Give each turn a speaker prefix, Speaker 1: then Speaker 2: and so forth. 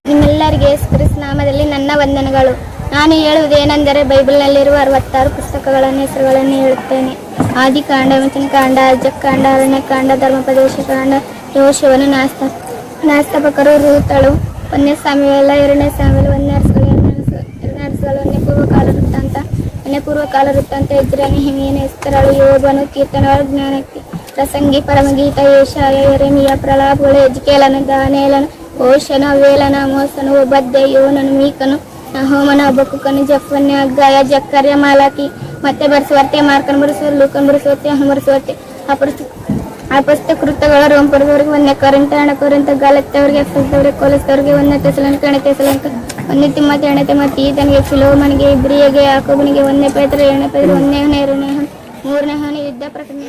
Speaker 1: ನಿಮ್ಮೆಲ್ಲರಿಗೆ ಯೇಸು ಕ್ರಿಸ್ತ ನಾಮದಲ್ಲಿ ನನ್ನ ವಂದನೆಗಳು. ನಾನು ಹೇಳುವುದೇನೆಂದರೆ, ಬೈಬಲ್ನಲ್ಲಿರುವ 66 ಪುಸ್ತಕಗಳ ಹೆಸರುಗಳನ್ನು ಹೇಳುತ್ತೇನೆ. ಆದಿಕಾಂಡ, ವಚನಕಾಂಡ, ಅಜಕಾಂಡ, ಅರಣ್ಯಕಾಂಡ, ಧರ್ಮೋಪದೇಶಕಾಂಡ, ಯೋಶುವನು, ನಾಸ್ತಾಪಕರು, ರೂತಳು, 1ನೇ ಸಾಮುವೇಲ, 2ನೇ ಸಾಮುವೇಲ, 1ನೇ ಅರಸುಗಳು, 1ನೇ ಪೂರ್ವಕಾಲ ವೃತ್ತಾಂತ, ಎಜ್ರ, ನೆಹೆಮೀಯ, ಎಸ್ತರಳು, ಯೋಬನು, ಕೀರ್ತನೆಗಳು, ಜ್ಞಾನೋಕ್ತಿ, ಪ್ರಸಂಗಿ, ಪರಮಗೀತ, ಯೆಶಾಯ, ಯೆರೆಮೀಯ, ಪ್ರಲಾಪಗಳು, ಎಜ್ಕೇಲನು, ದಾನಿಯೇಲನು, ಓಷನ, ವೇಲನ, ಮೋಸನು, ಒಬದ್ಯ, ಯೋನನು, ಮೀಕನು, ನಹೂಮನು, ಹಬಕ್ಕೂಕನು, ಜೆಫನ್ಯ, ಹಗ್ಗಾಯ, ಜಕರ್ಯ, ಮಾಲಾಕಿ, ಮತ್ತೆ ಬರೆಸುವರ್ತೆ, ಮಾರ್ಕನ್ ಬರೆಸುವರು, ಲೂಕನ್ ಬರೆಸುವರ್ತೆ, ಬರೆಸುವರ್ತೆ, ಅಪೊಸ್ತಲ ಕೃತ್ಯಗಳು, ರೋಮ ಪಡೆದವರಿಗೆ, 1ನೇ ಕೊರಿಂಥ, ಗಾಲಾತ್ಯದವರಿಗೆ, ಎಫೆಸದವರಿಗೆ, ಕೊಲೊಸ್ಸದವರಿಗೆ, 1ನೇ ಥೆಸಲೋನಿಕ, 1ನೇ ತಿಮೋಥೆ, 2ನೇ ತಿಮೋಥೆ, ಈತನಿಗೆ, ಫಿಲೋಮನಿಗೆ, ಇಬ್ರಿಯಗೆ, ಯಾಕೋಬನಿಗೆ, 1ನೇ ಪೇತ್ರ, 2ನೇ ಪೇತ್ರ, 1ನೇ ಯೋಹಾನ, 2ನೇ ಯೋಹಾನ, 3ನೇ ಯೋಹಾನ, ಯುದ್ಧ ಪ್ರಕಟಣೆ,